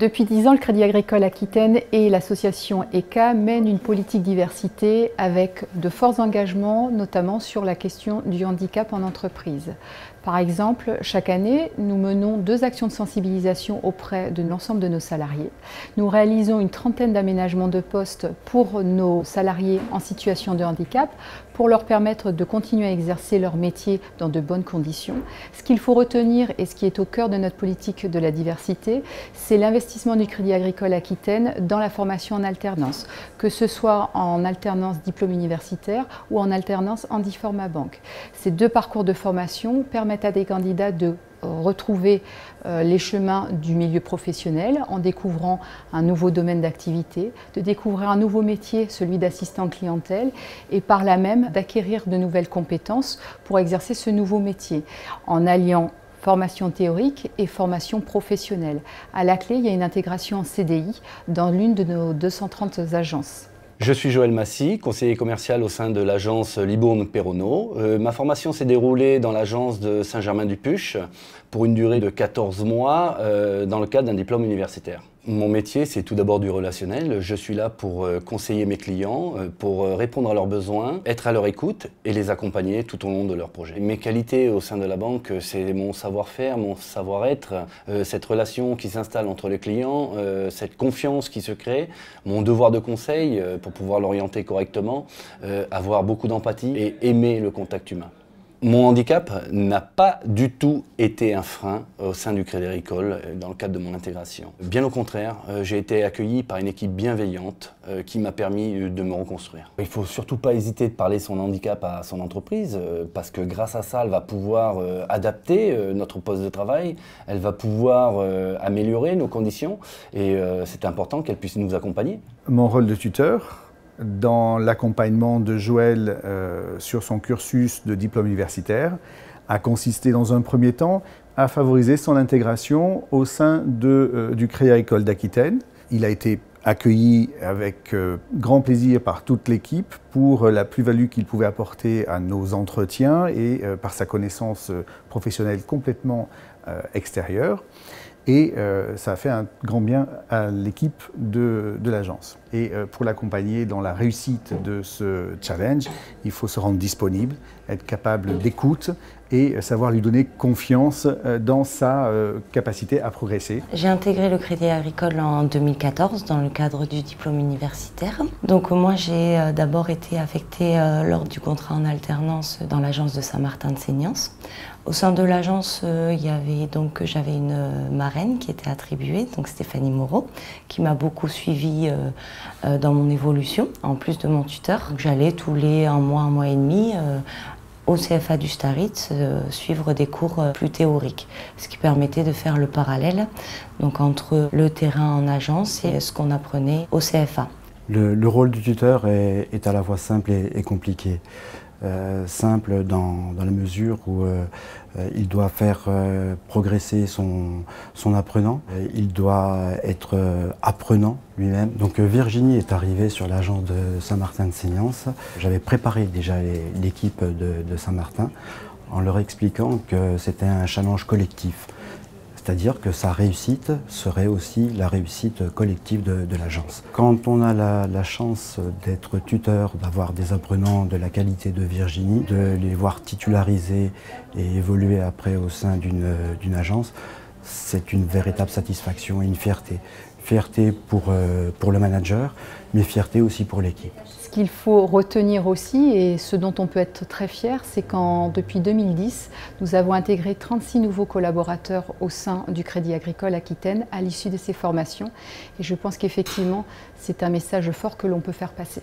Depuis 10 ans, le Crédit Agricole Aquitaine et l'association ECA mènent une politique diversité avec de forts engagements, notamment sur la question du handicap en entreprise. Par exemple, chaque année, nous menons 2 actions de sensibilisation auprès de l'ensemble de nos salariés. Nous réalisons une trentaine d'aménagements de postes pour nos salariés en situation de handicap, pour leur permettre de continuer à exercer leur métier dans de bonnes conditions. Ce qu'il faut retenir et ce qui est au cœur de notre politique de la diversité, c'est l'investissement du Crédit Agricole Aquitaine dans la formation en alternance, que ce soit en alternance diplôme universitaire ou en alternance Handiforma Banque. Ces 2 parcours de formation permettent à des candidats de retrouver les chemins du milieu professionnel en découvrant un nouveau domaine d'activité, de découvrir un nouveau métier, celui d'assistant clientèle, et par là même d'acquérir de nouvelles compétences pour exercer ce nouveau métier, en alliant formation théorique et formation professionnelle. À la clé, il y a une intégration en CDI dans l'une de nos 230 agences. Je suis Joël Massy, conseiller commercial au sein de l'agence Libourne-Perronneau. Ma formation s'est déroulée dans l'agence de Saint-Germain-du-Puch pour une durée de 14 mois dans le cadre d'un diplôme universitaire. Mon métier, c'est tout d'abord du relationnel. Je suis là pour conseiller mes clients, pour répondre à leurs besoins, être à leur écoute et les accompagner tout au long de leur projet. Mes qualités au sein de la banque, c'est mon savoir-faire, mon savoir-être, cette relation qui s'installe entre les clients, cette confiance qui se crée, mon devoir de conseil pour pouvoir l'orienter correctement, avoir beaucoup d'empathie et aimer le contact humain. Mon handicap n'a pas du tout été un frein au sein du Crédit Agricole dans le cadre de mon intégration. Bien au contraire, j'ai été accueilli par une équipe bienveillante qui m'a permis de me reconstruire. Il ne faut surtout pas hésiter de parler de son handicap à son entreprise parce que grâce à ça, elle va pouvoir adapter notre poste de travail, elle va pouvoir améliorer nos conditions et c'est important qu'elle puisse nous accompagner. Mon rôle de tuteur, dans l'accompagnement de Joël sur son cursus de diplôme universitaire, a consisté dans un premier temps à favoriser son intégration au sein du Crédit Agricole d'Aquitaine. Il a été accueilli avec grand plaisir par toute l'équipe pour la plus-value qu'il pouvait apporter à nos entretiens et par sa connaissance professionnelle complètement extérieure. Et ça a fait un grand bien à l'équipe de l'agence. Et pour l'accompagner dans la réussite de ce challenge, il faut se rendre disponible, être capable d'écoute et savoir lui donner confiance dans sa capacité à progresser. J'ai intégré le Crédit Agricole en 2014 dans le cadre du diplôme universitaire. Donc moi j'ai d'abord été affectée lors du contrat en alternance dans l'agence de Saint-Martin-de-Seignance. Au sein de l'agence, j'avais une marraine qui était attribuée, donc Stéphanie Moreau, qui m'a beaucoup suivie dans mon évolution, en plus de mon tuteur. J'allais tous les un mois et demi au CFA du Staritz suivre des cours plus théoriques, ce qui permettait de faire le parallèle donc, entre le terrain en agence et ce qu'on apprenait au CFA. Le rôle du tuteur est à la fois simple et compliqué. Simple dans la mesure où il doit faire progresser son apprenant, il doit être apprenant lui-même. Donc Virginie est arrivée sur l'agence de Saint-Martin-de-Seignance. J'avais préparé déjà l'équipe de Saint-Martin en leur expliquant que c'était un challenge collectif. C'est-à-dire que sa réussite serait aussi la réussite collective de l'agence. Quand on a la chance d'être tuteur, d'avoir des apprenants de la qualité de Virginie, de les voir titulariser et évoluer après au sein d'une agence, c'est une véritable satisfaction et une fierté. Fierté pour le manager, mais fierté aussi pour l'équipe. Ce qu'il faut retenir aussi, et ce dont on peut être très fier, c'est depuis 2010, nous avons intégré 36 nouveaux collaborateurs au sein du Crédit Agricole Aquitaine à l'issue de ces formations. Et je pense qu'effectivement, c'est un message fort que l'on peut faire passer.